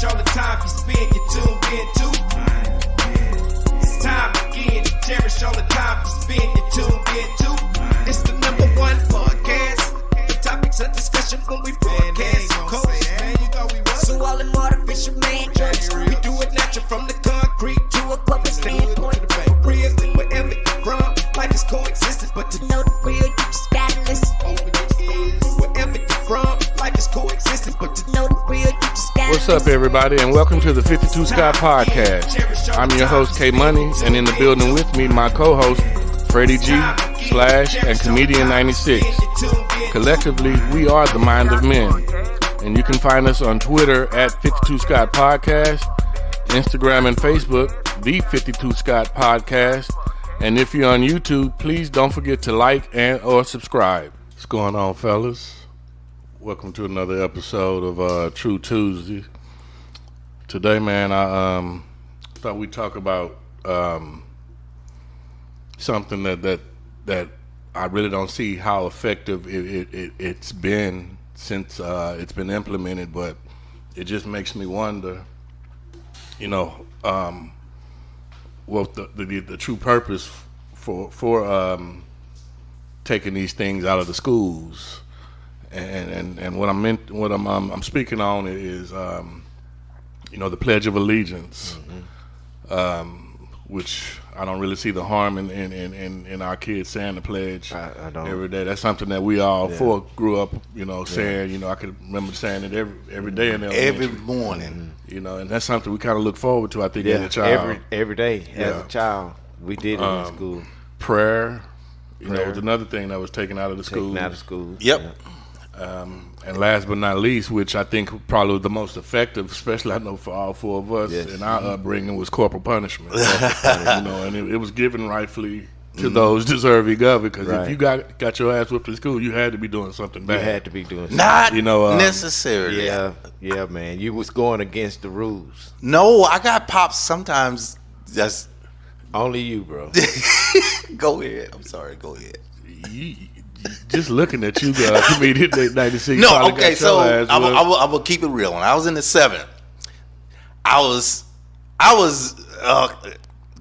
cherish all the time you spend, you tuned in too. It's time again to cherish all the time you spend, you tuned in too. It's the number one podcast. The topics of discussion when we broadcast. So all them artificial man jokes, we do it natural from the concrete to a public standpoint. Real, wherever you from, life is coexistence, but to know the real, you just gotta listen. Wherever you from, life is coexistence, but to know the real, you just gotta listen. What's up, everybody, and welcome to the 52 Scott Podcast. I'm your host, K Money, and in the building with me, my co-host, Freddie G, Slash, and Comedian 96. Collectively, we are the Mind of Men. And you can find us on Twitter at 52 Scott Podcast, Instagram and Facebook, the 52 Scott Podcast. And if you're on YouTube, please don't forget to like and or subscribe. What's going on, fellas? Welcome to another episode of True Tuesday. Today, man, I thought we'd talk about something that I really don't see how effective it's been since it's been implemented, but it just makes me wonder, what the true purpose for taking these things out of the schools, and what I'm speaking on is the Pledge of Allegiance, which I don't really see the harm in our kids saying the pledge I don't. every day. That's something that we all four grew up, saying. I could remember saying it every day in every morning. And that's something we kind of look forward to. I think as a child, every day as a child, we did it in school. Prayer, was another thing that was taken out of the school. Taken out of school. Yep. And last but not least, which I think probably was the most effective, especially I know for all four of us in our upbringing, was corporal punishment. And it was given rightfully to those deserving of it. Because if you got your ass whipped in school, you had to be be doing bad. You had to be doing something. Not necessarily. Yeah, man. You was going against the rules. No, I got pops sometimes. Just only you, bro. Go ahead. I'm sorry. Go ahead. Just looking at you, Comedian 96. No, okay. So I will keep it real. When I was in the 7th, I was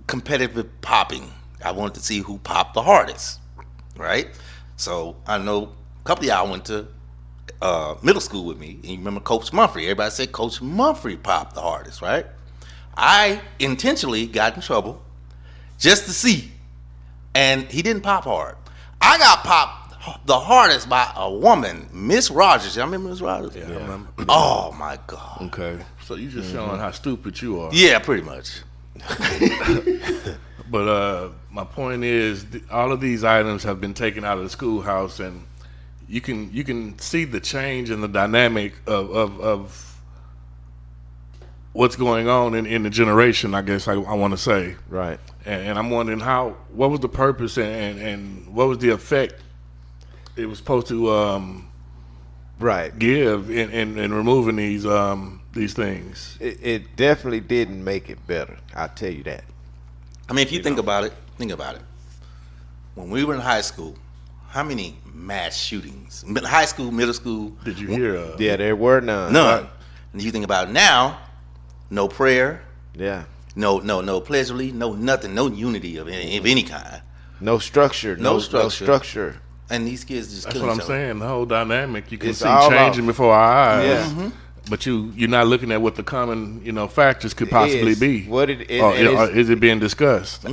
competitive popping. I wanted to see who popped the hardest, right? So I know a couple of y'all went to middle school with me, and you remember Coach Mumphrey. Everybody said Coach Mumphrey popped the hardest, right? I intentionally got in trouble just to see, and he didn't pop hard. I got popped the hardest by a woman, Miss Rogers. Y'all remember Miss Rogers? Yeah, I remember. Oh my God. Okay, so you just showing how stupid you are. Yeah, pretty much. But my point is, all of these items have been taken out of the schoolhouse, and you can see the change in the dynamic of what's going on in the generation. I guess I want to say. Right. And I'm wondering what was the purpose and what was the effect it was supposed to give in removing these things. It definitely didn't make it better. I'll tell you that. I mean, if you think about it. When we were in high school, how many mass shootings? High school, middle school. Did you hear? Yeah, there were none. None. And you think about it now, no prayer. Yeah. No pledge of allegiance, no nothing, no unity of any kind. No structure. No structure. And these kids just killing each other. That's what I'm saying. The whole dynamic you can It's see all changing before our eyes. Yeah. Mm-hmm. But you're not looking at what the common factors could possibly be. What or is it being discussed?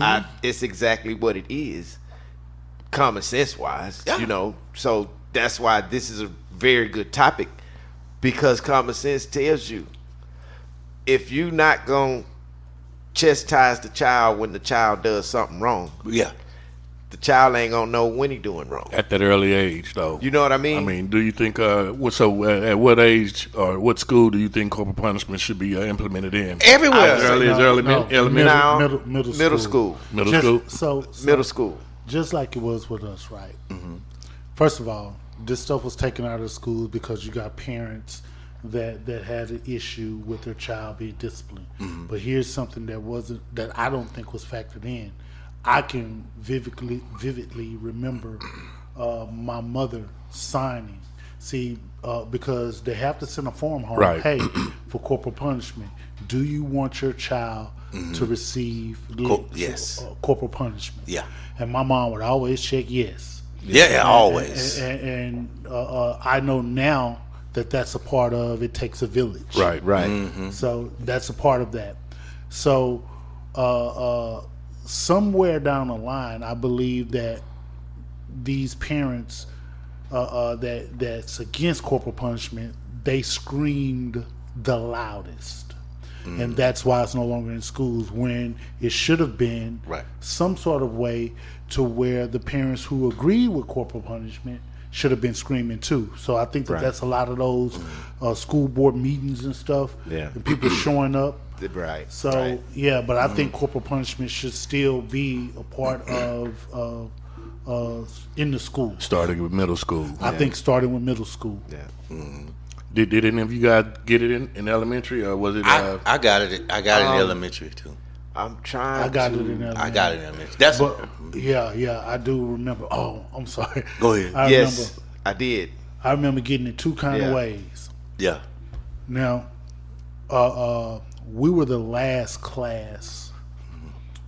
It's exactly what it is, common sense wise. Yeah. So that's why this is a very good topic, because common sense tells you if you're not gonna chastise the child when the child does something wrong, the child ain't gonna know when he doing wrong At that early age, though. You know what I mean? I mean, do you think at what age or what school do you think corporal punishment should be implemented in? Everywhere. Elementary. Middle school. Middle school. Just like it was with us, right? Mm-hmm. First of all, this stuff was taken out of the schools because you got parents that had an issue with their child being disciplined. Mm-hmm. But here's something that I don't think was factored in. I can vividly remember my mother signing See, because they have to send a form home. Right. Hey, for corporal punishment, do you want your child to receive yes. corporal punishment? Yeah. And my mom would always check yes. Yeah, always. And I know now that that's a part of it takes a village. Right. So that's a part of that. So somewhere down the line, I believe that these parents that's against corporal punishment, they screamed the loudest. And that's why it's no longer in schools, when it should have been some sort of way to where the parents who agree with corporal punishment should have been screaming too. So I think that's a lot of those school board meetings and stuff, and people showing up. Right. So but I think corporal punishment should still be a part of in the school. Starting with middle school. I think starting with middle school. Yeah. Did any of you guys get it in elementary, or was it? I got it. I got it in elementary too. I'm trying. I got it in elementary. I got it in elementary. That's yeah, I do remember. Oh, I'm sorry. Go ahead. I did. I remember getting it two kind of ways. Yeah. Now, we were the last class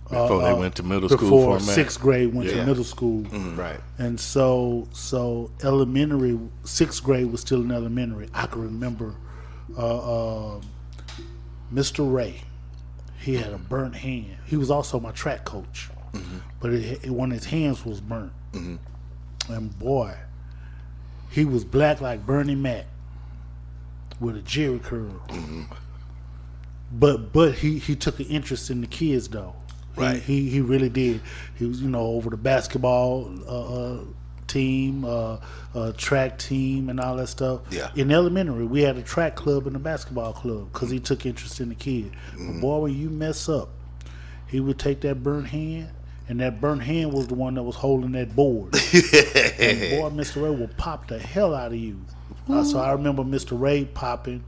before they went to middle school. Before sixth grade went to middle school. Right. And so elementary, sixth grade was still in elementary. I can remember Mr. Ray. He had a burnt hand. He was also my track coach, but one of his hands was burnt. And boy, he was black like Bernie Mac with a jerry curl. But he took an interest in the kids though. Right. He really did. He was over the basketball team, track team, and all that stuff. Yeah. In elementary, we had a track club and a basketball club because he took interest in the kid. But boy, when you mess up, he would take that burnt hand, and that burnt hand was the one that was holding that board. And boy, Mr. Ray would pop the hell out of you. So I remember Mr. Ray popping.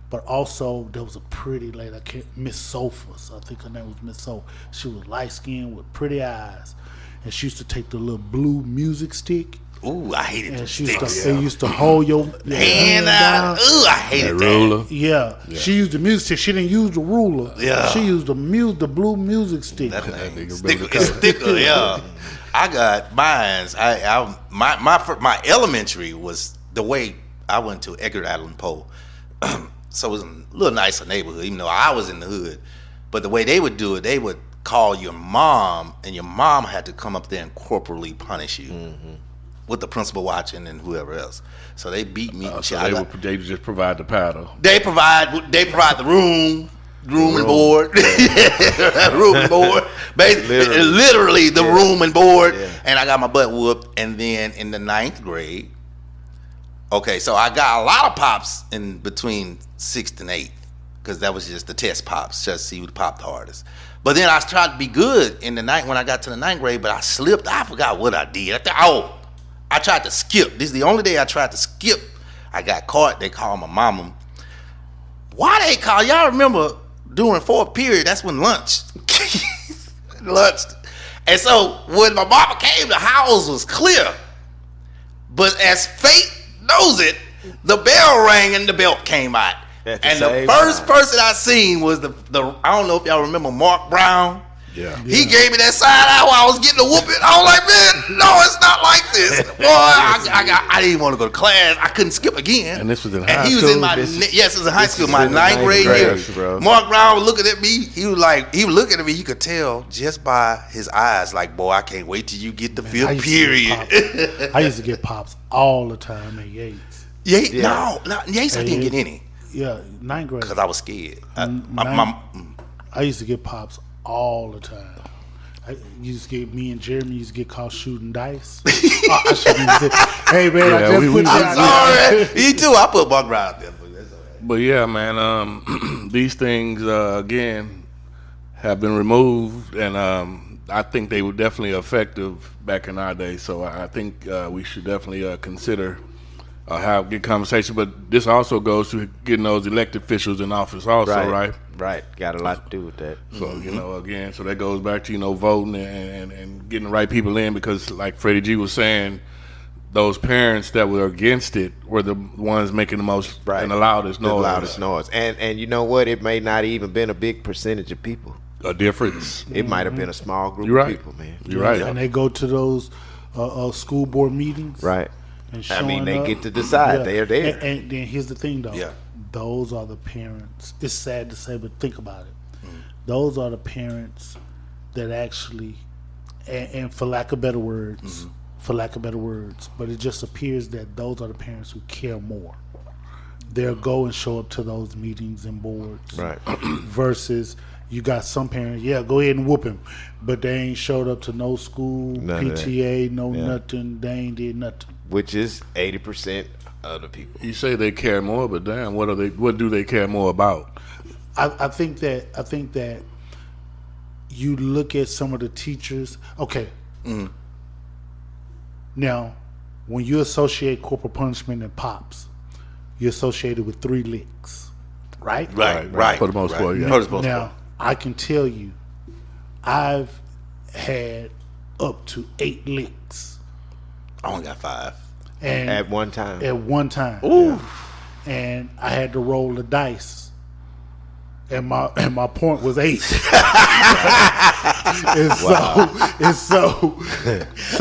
But also, there was a pretty lady, Miss Sophus. I think her name was Miss Sophus. She was light-skinned with pretty eyes. And she used to take the little blue music stick. Ooh, I hated and those she sticks. used to hold your Hand out. Ooh, I hated that. Ruler. Yeah. She used the music stick. She didn't use the ruler. Yeah. She used the blue music stick. That thing. Sticker, yeah. I got mines. My elementary was the way I went to Edgar Allan Poe. So it was a little nicer neighborhood, even though I was in the hood. But the way they would do it, they would call your mom, and your mom had to come up there and corporally punish you with the principal watching and whoever else. So they beat me. So they just provide the paddle. They provide the room and board, room and board. Basically, literally the room and board. Yeah. And I got my butt whooped. And then in the 9th grade. Okay, so I got a lot of pops in between 6th and 8th because that was just the test pops, just to see who popped the hardest. But then I tried to be good in the night when I got to the 9th grade, but I slipped. I forgot what I did. I tried to skip. This is the only day I tried to skip. I got caught. They called my mama. Why they call? Y'all remember during 4th period, that's when lunch. And so when my mama came, the house was clear. But as fate knows it, the bell rang and the belt came out. And the first person I seen was the I don't know if y'all remember Mark Brown. Yeah. He gave me that side eye while I was getting a whooping. I was like, man, no, it's not like this. Boy, I didn't want to go to class. I couldn't skip again. And this was in high school? And he was in my, yes, it was in high school, my 9th grade year. Bro. Mark Brown was looking at me. He was looking at me. You could tell just by his eyes, like, boy, I can't wait till you get the 5th period. I used to get pops all the time at Yates. Yates? No, Yates, I didn't get any. Yeah, 9th grade. Because I was scared. I used to get pops all the time. Me and Jeremy used to get caught shooting dice. I shouldn't even say, hey man, I just put I'm sorry. You too. I put Buck Brown out there for you. That's all right. But yeah, man, these things again have been removed, and I think they were definitely effective back in our day. So I think we should definitely consider have a good conversation. But this also goes to getting those elected officials in office also, right? Right. Got a lot to do with that. So, again, so that goes back to, voting and getting the right people in, because like Freddie G was saying, those parents that were against it were the ones making the most and the loudest noise. The loudest noise. And you know what? It may not even been a big percentage of people. A difference. It might have been a small group You're of right. people, man. You're right. And they go to those school board meetings. Right. And I mean, showing they up. get to decide. Yeah. They're there. And then here's the thing, though. Yeah. Those are the parents. It's sad to say, but think about it. Those are the parents that actually, and for lack of better words, but it just appears that those are the parents who care more. They'll go and show up to those meetings and boards. Right. Versus you got some parents, go ahead and whoop him, but they ain't showed up to no school, None of that. PTA, nothing. They ain't did nothing. Which is 80% of the people. You say they care more, but damn, what do they care more about? I think that you look at some of the teachers. Okay. Now, when you associate corporal punishment and pops, you associate it with 3 licks, right? Right. For the most part, yeah. For the most Now, part. I can tell you, I've had up to 8 licks. I only got 5. And At one time. At one time. Ooh. And I had to roll the dice. And my point was 8. So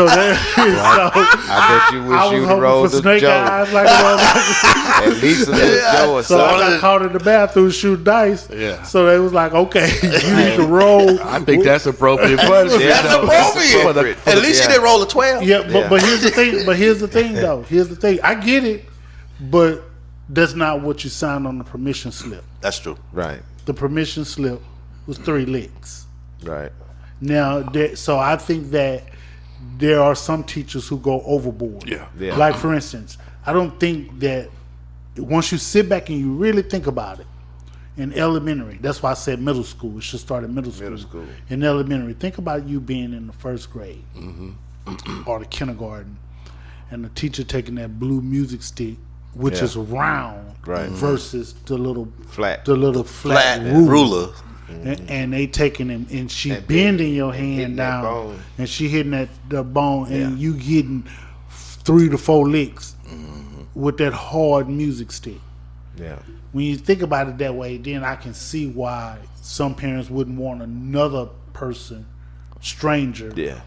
there. I bet you wish I was you'd hoping rolled for the snake Joe. eyes like a motherfucker. At least a little Joe or So I something. got caught in the bathroom shooting dice. Yeah. So they was like, okay, you need to roll. I think that's appropriate punishment. Yeah, That's appropriate. At least you didn't roll a 12. Yeah, Yeah. but here's the thing. Though. Here's the thing. I get it, but that's not what you signed on the permission slip. That's true. Right. The permission slip was 3 licks. Right. Now, so I think that there are some teachers who go overboard. Yeah. Yeah. Like, for instance, I don't think that once you sit back and you really think about it, in elementary, that's why I said middle school. It should start at middle school. Middle school. In elementary, think about you being in the first grade or the kindergarten, and the teacher taking that blue music stick, which Yeah. is round, Right. versus the little Flat. flat Ruler. and they taking him, and she And bending your hitting hand that down, bone. and she hitting the bone, and Yeah. you getting 3 to 4 licks with that hard music stick. Yeah. When you think about it that way, then I can see why some parents wouldn't want another person, stranger, Yeah.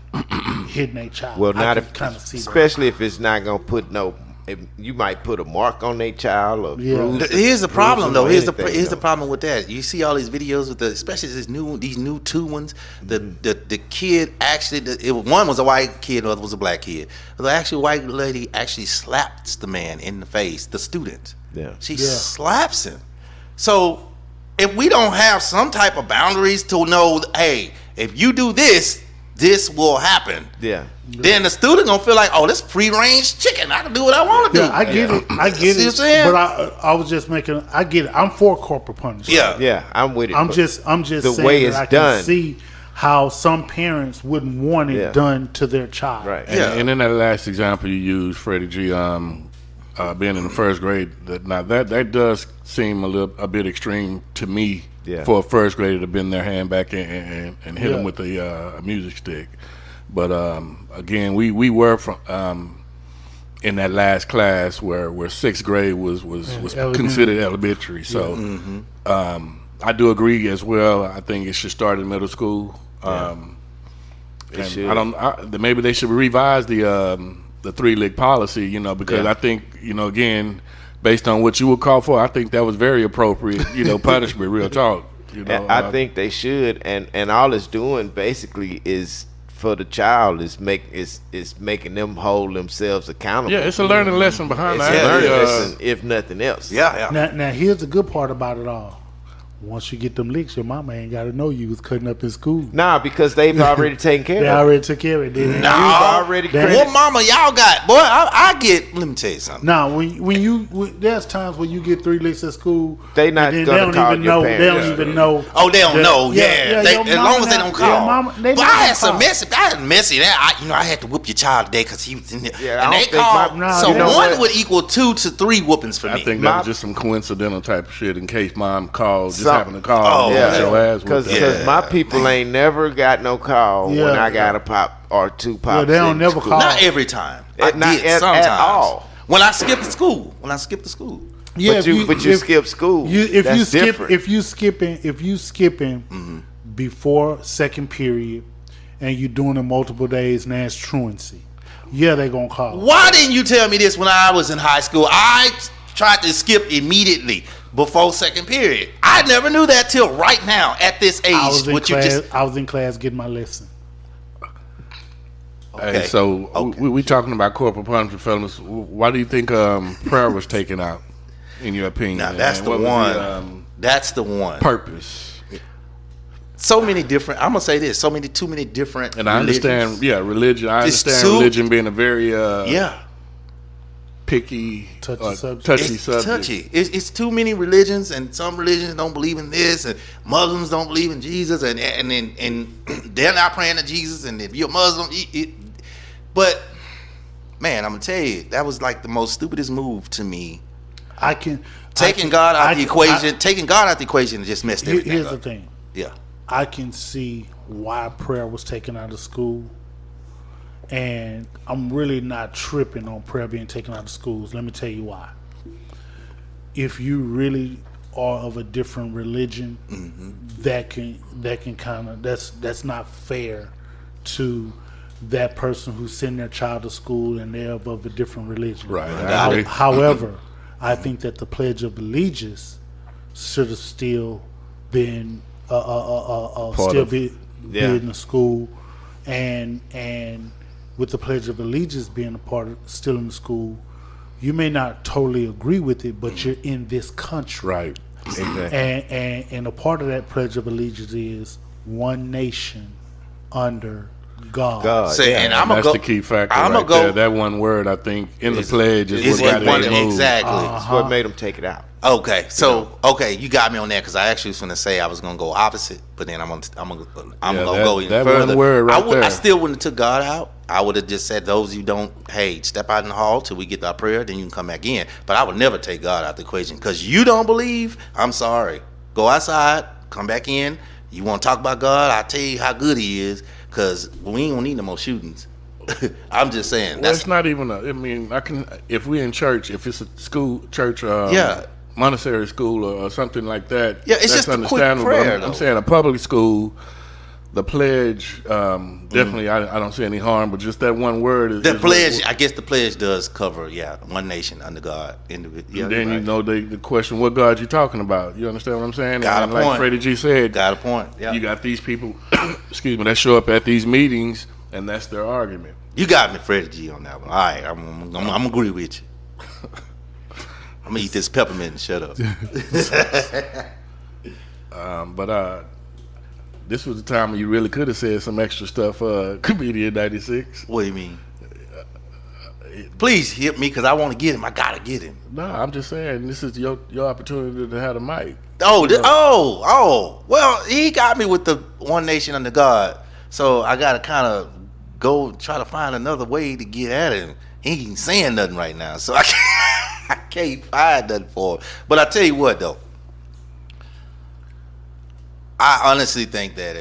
hitting their child. Well, I not can if, kind of see that. especially if it's not gonna put no. If you might put a mark on their child or Yeah. bruise. Here's the problem, though. Here's the anything, problem with that. You see all these videos with especially these new 2 ones. The kid actually, one was a white kid, the other was a black kid. The actual white lady actually slaps the man in the face, the student. Yeah. She slaps him. So if we don't have some type of boundaries to know, hey, if you do this, this will happen. Yeah. Then the student gonna feel like, oh, this free-range chicken. I can do what I want to do. Yeah, I get it. I get See what I'm it. saying? But I was just making. I get it. I'm for corporal punishment. Yeah. Yeah. I'm with it. I'm but just the saying way that it's I done. can see how some parents wouldn't want it Yeah. done to their child. Right. Yeah. And in that last example you used, Freddie G, being in the first grade, that does seem a bit extreme to me. Yeah. For a first grader to bend their hand back and hit Yeah. them with a music stick. But again, we were from in that last class where 6th grade was elementary. considered elementary. So I do agree as well. I think it should start in middle school. It And should. maybe they should revise the 3-lick policy, because Yeah. I think, again, based on what you would call for, I think that was very appropriate, punishment, real talk. I think they should, and all it's doing basically is for the child is making them hold themselves accountable. yeah, it's a learning lesson behind It's that. a learning Yeah. lesson, if nothing else. Yeah. Now here's the good part about it all. Once you get them licks, your mama ain't got to know you was cutting up in school. Nah, because they've already taken care They of it. already took care of it. Didn't they? You've already That- credited. What mama y'all got? Boy, I get, let me tell you something. Now, when there's times when you get 3 licks at school, They not and then gonna they don't call even your know. parents. They don't Yeah. even know. Oh, they don't that- know. Yeah, your as mama long as they not- don't call. your mama- they But not I gonna had some call. messy. I had messy. I had to whoop your child today because he was in there. Yeah, I and don't they think called. my- So you know one what? would equal 2 to 3 whoopings for me. I think that was just some coincidental type of shit in case mom called just happen to call and get your ass because whooped. my people ain't never got no call when I got a pop or two pops. Yeah, they don't never call. Not every time. I Not did sometimes. at all. When I skipped school. Yeah, but you skip school. If you skipping before second period, and you doing it multiple days, and that's truancy. Yeah, they gonna call. Why didn't you tell me this when I was in high school? I tried to skip immediately before second period. I never knew that till right now at this age. I was in class getting my lesson. Okay. Hey, so we talking about corporal punishment, fellas. Why do you think prayer was taken out, in your opinion? Now that's the one. That's the one. Purpose. So many different. I'm gonna say this. Too many different. And I understand. Yeah, religion. I understand religion being a very picky, touchy subject. Touchy. It's too many religions, and some religions don't believe in this, and Muslims don't believe in Jesus, and they're not praying to Jesus. And if you're Muslim, but man, I'm gonna tell you, that was like the most stupidest move to me. Taking God out the equation just messed everything Here's up. the thing. Yeah. I can see why prayer was taken out of school, and I'm really not tripping on prayer being taken out of schools. Let me tell you why. If you really are of a different religion, that can kind of that's not fair to that person who's sending their child to school and they're of a different religion. Right. However, I think that the Pledge of Allegiance should have still been be in the school, and with the Pledge of Allegiance being a part of still in the school, you may not totally agree with it, but you're in this country, right? Exactly. And a part of that Pledge of Allegiance is one nation under God. So, and that's the key factor. There. That one word, I think, in the pledge is what got it moved. Exactly. It's what made them take it out. Okay, so you got me on that because I actually was going to say I was going to go opposite, but then I'm going to go even further. One word I still wouldn't have took God out. I would have just said those you don't, hey, step out in the hall till we get our prayer, then you can come back in. But I would never take God out the equation because you don't believe. I'm sorry. Go outside, come back in. You want to talk about God? I'll tell you how good He is because we ain't gonna need no more shootings. I'm just saying. Well, it's not even if we're in church, if it's a school, church, Montessori school or something like that. Yeah, it's just understandable. A quick prayer, I'm saying a public school, the pledge, definitely I don't see any harm, but just that one word is the pledge. I guess the pledge does cover, one nation under God. And then you know the question, what God you talking about? You understand what I'm saying? Got and a point. Like Freddie G said, got a point. Yeah. You got these people, excuse me, that show up at these meetings, and that's their argument. You got me, Freddie G, on that one. All right, I'm agree with you. I'm gonna eat this peppermint and shut up. But this was the time when you really could have said some extra stuff. Comedian 96. What do you mean? Please hit me because I want to get him. I gotta get him. No, I'm just saying this is your opportunity to have a mic. Well, he got me with the one nation under God, so I gotta kind of go try to find another way to get at him. He ain't saying nothing right now, so I can't find nothing for him. But I tell you what, though, I honestly think that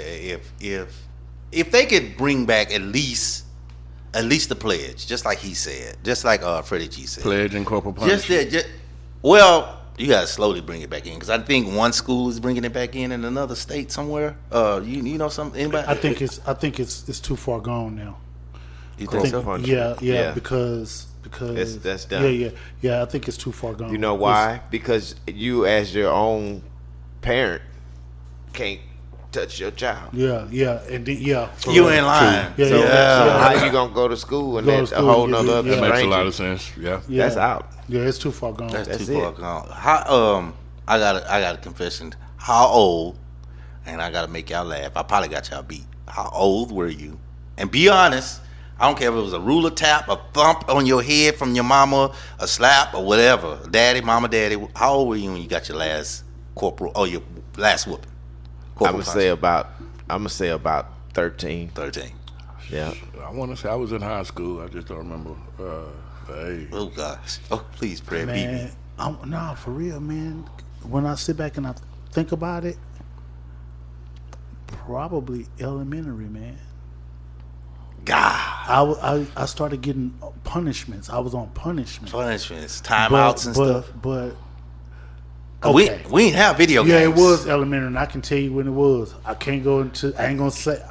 if they could bring back at least the pledge, just like he said, just like Freddie G said, pledge and corporal punishment. You gotta slowly bring it back in because I think one school is bringing it back in another state somewhere. You know something? Anybody? I think it's too far gone now. You think so? Yeah, because that's done. Yeah. I think it's too far gone. You know why? Because you, as your own parent, can't touch your child. Yeah, and you in line. So how you gonna go to school and that's a whole nother that makes a lot of sense. Yeah, that's out. Yeah, it's too far gone. That's too far gone. How I got a confession. How old? And I gotta make y'all laugh. I probably got y'all beat. How old were you? And be honest. I don't care if it was a ruler tap, a thump on your head from your mama, a slap, or whatever. Daddy, mama, daddy. How old were you when you got your last corporal or your last whooping? I'm gonna say about 13. 13. Yeah. I want to say I was in high school. I just don't remember the age. Oh gosh. Oh please, pray. Man, nah, for real, man. When I sit back and I think about it, probably elementary, man. God. I started getting punishments. I was on punishment. Punishments, timeouts and stuff. But okay. We didn't have video games. Yeah, it was elementary, and I can tell you when it was. I ain't gonna say.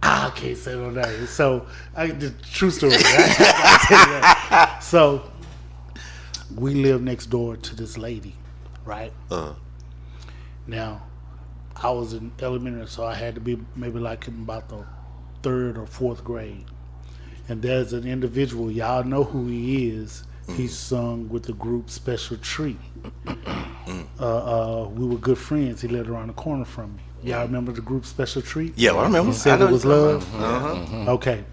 I can't say no name. So, the true story. I gotta tell you that. So, we live next door to this lady, right? Now, I was in elementary, so I had to be maybe like in about the 3rd or 4th grade. And there's an individual, y'all know who he is. He sung with the group Special Treat. We were good friends. He lived around the corner from me. Y'all remember the group Special Treat? Yeah, I remember. He said it was love. Okay.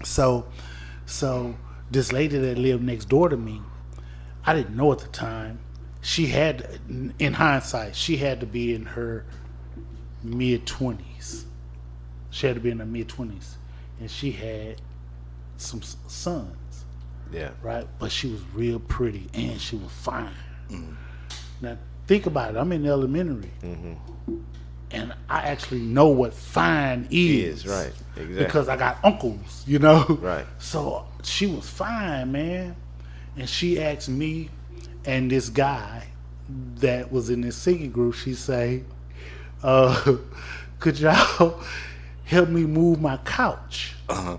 So this lady that lived next door to me, I didn't know at the time. She had, in hindsight, she had to be in her mid-20s. She had to be in her mid-20s. And she had some sons. Yeah. Right? But she was real pretty and she was fine. Now, think about it. I'm in elementary. And I actually know what fine is. Right. Exactly. Because I got uncles, you know? Right. So she was fine, man. And she asked me and this guy that was in this singing group, she say, could y'all help me move my couch? So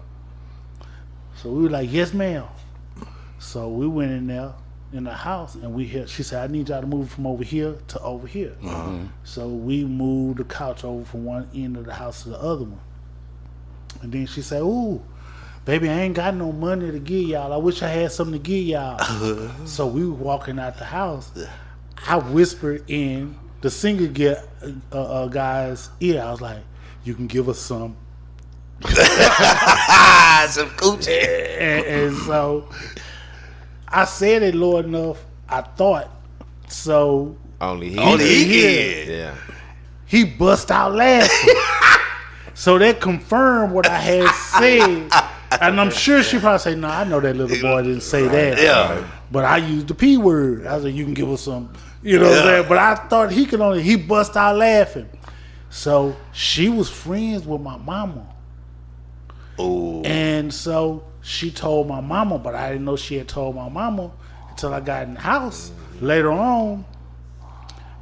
we were like, yes, ma'am. So we went in there in the house and she said, I need y'all to move from over here to over here. So we moved the couch over from one end of the house to the other one. And then she said, ooh, baby, I ain't got no money to give y'all. I wish I had something to give y'all. So we were walking out the house. I whispered in the singer guy's ear. I was like, you can give us some. Some coochie. And so I said it low enough, I thought. So Only he did. Yeah. He bust out laughing. So that confirmed what I had said. And I'm sure she probably say, no, I know that little boy didn't say that. Yeah. But I used the P word. I was like, you can give us some, you know what I'm saying? But I thought he bust out laughing. So she was friends with my mama. Oh. And so she told my mama, but I didn't know she had told my mama until I got in the house. Later on,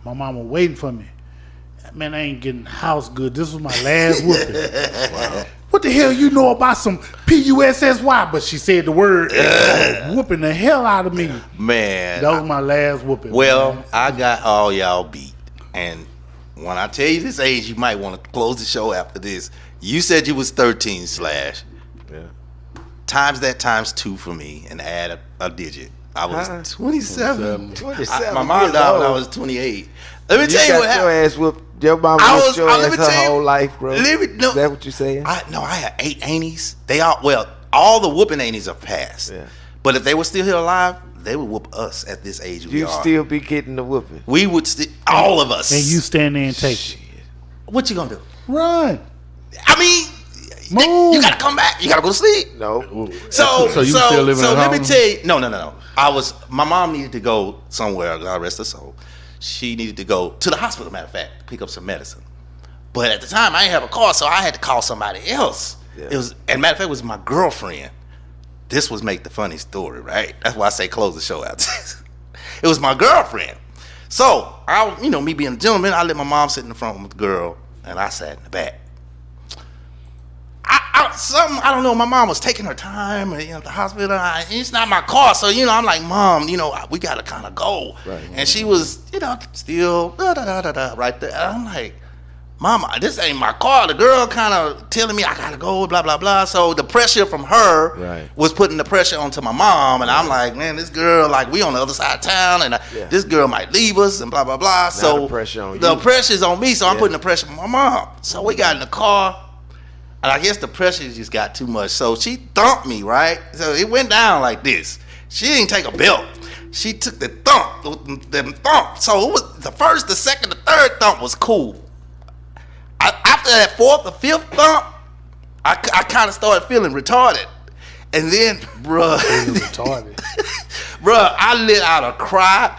my mama waiting for me. Man, I ain't getting house good. This was my last whooping. Wow. What the hell you know about some P-U-S-S-Y? But she said the word, whooping the hell out of me. Man. That was my last whooping. Well, man. I got all y'all beat. And when I tell you this age, you might want to close the show after this. You said you was 13 / Yeah. times that times 2 for me and add a digit. I was 27. 27. My mom died when I was 28. Let me tell you what happened. Your ass whooped. Your mom whooped your ass her whole life, bro. Is that what you saying? I had 8 aunties. All the whooping aunties are passed. Yeah. But if they were still here alive, they would whoop us at this age we You are. still be getting the whooping. We would still, all of us. And you stand there and take it. What you gonna do? Run. I mean, Move. you gotta come back. You gotta go to sleep. No. So you still living at let me home? tell you, no. My mom needed to go somewhere, God rest her soul. She needed to go to the hospital, matter of fact, to pick up some medicine. But at the time, I didn't have a car, so I had to call somebody else. Yeah. And matter of fact, it was my girlfriend. This was make the funny story, right? That's why I say close the show out. It was my girlfriend. So, me being a gentleman, I let my mom sit in the front with the girl, and I sat in the back. I don't know, my mom was taking her time at the hospital. It's not my car, so I'm like, Mom, we gotta kind of go. Right. And she was, still right there. And I'm like, Mama, this ain't my car. The girl kind of telling me I gotta go, blah blah blah. So the pressure from her was putting the pressure onto my mom, and I'm like, man, this girl, like, we on the other side of town, and this girl might leave us, and blah blah blah. So the pressure on you. The pressure's on me, so I'm putting the pressure on my mom. So we got in the car. And I guess the pressure just got too much. So she thumped me, right? So it went down like this. She didn't take a belt. She took the thump. So it was the first, the second, the third thump was cool. After that fourth or fifth thump, I kind of started feeling retarded. And then, bruh, I let out a cry.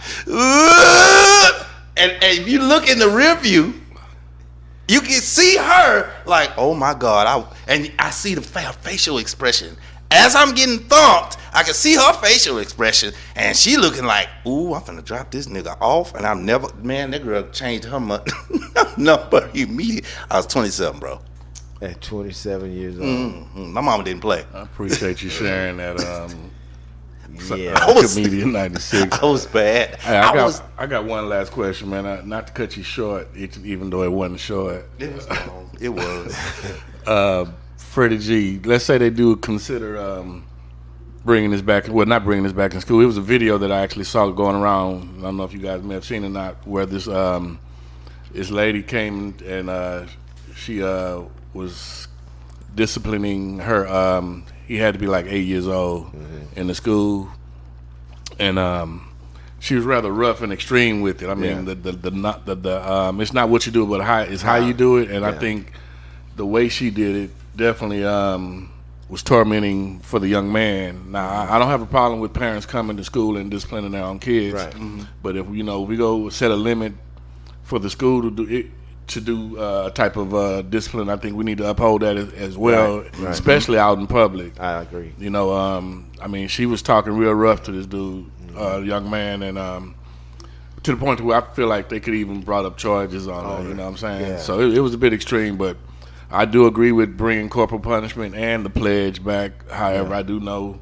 And if you look in the rear view, you can see her like, oh my God. And I see the facial expression. As I'm getting thumped, I can see her facial expression. And she looking like, ooh, I'm finna drop this nigga off. And I'm never, man, that girl changed her number immediately. I was 27, bro. At 27 years old. Mm-hmm. My mama didn't play. I appreciate you sharing that. Yeah. Comedian 96. I was bad. Hey, I got one last question, man. Not to cut you short, even though it wasn't short. It was long. It was. Freddie G, let's say they do consider bringing this back. Well, not bringing this back in school. It was a video that I actually saw going around. I don't know if you guys may have seen it or not, where this lady came and she was disciplining her. He had to be like 8 years old in the school, and she was rather rough and extreme with it. I mean, it's not what you do, but how you do it. And I think the way she did it definitely was tormenting for the young man. Now, I don't have a problem with parents coming to school and disciplining their own kids, right. But if we go set a limit for the school to do it. To do a type of discipline, I think we need to uphold that as well, right. Especially out in public. I agree. You know, I mean, she was talking real rough to this dude, young man, and to the point where I feel like they could even brought up charges on her. You know what I'm saying? Yeah. So it was a bit extreme, but I do agree with bringing corporal punishment and the pledge back. However, I do know,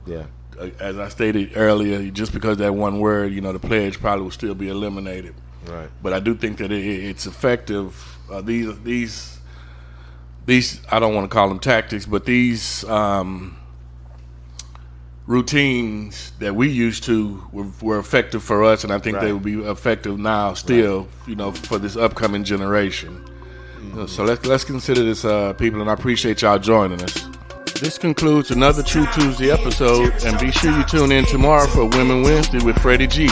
as I stated earlier, just because that one word, the pledge probably will still be eliminated. Right. But I do think that it's effective. These I don't want to call them tactics, but these routines that we used to were effective for us, and I think they will be effective now still, for this upcoming generation. So let's consider this, people, and I appreciate y'all joining us. This concludes another True Tuesday episode, and be sure you tune in tomorrow for Women Wednesday with Freddie G.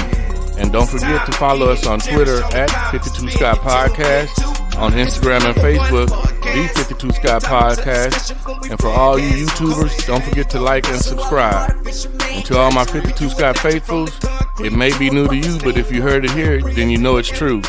And don't forget to follow us on Twitter at 52 Sky Podcast, on Instagram and Facebook, the 52 Sky Podcast. And for all you YouTubers, don't forget to like and subscribe. And to all my 52 Sky faithfuls, it may be new to you, but if you heard it here, then you know it's true.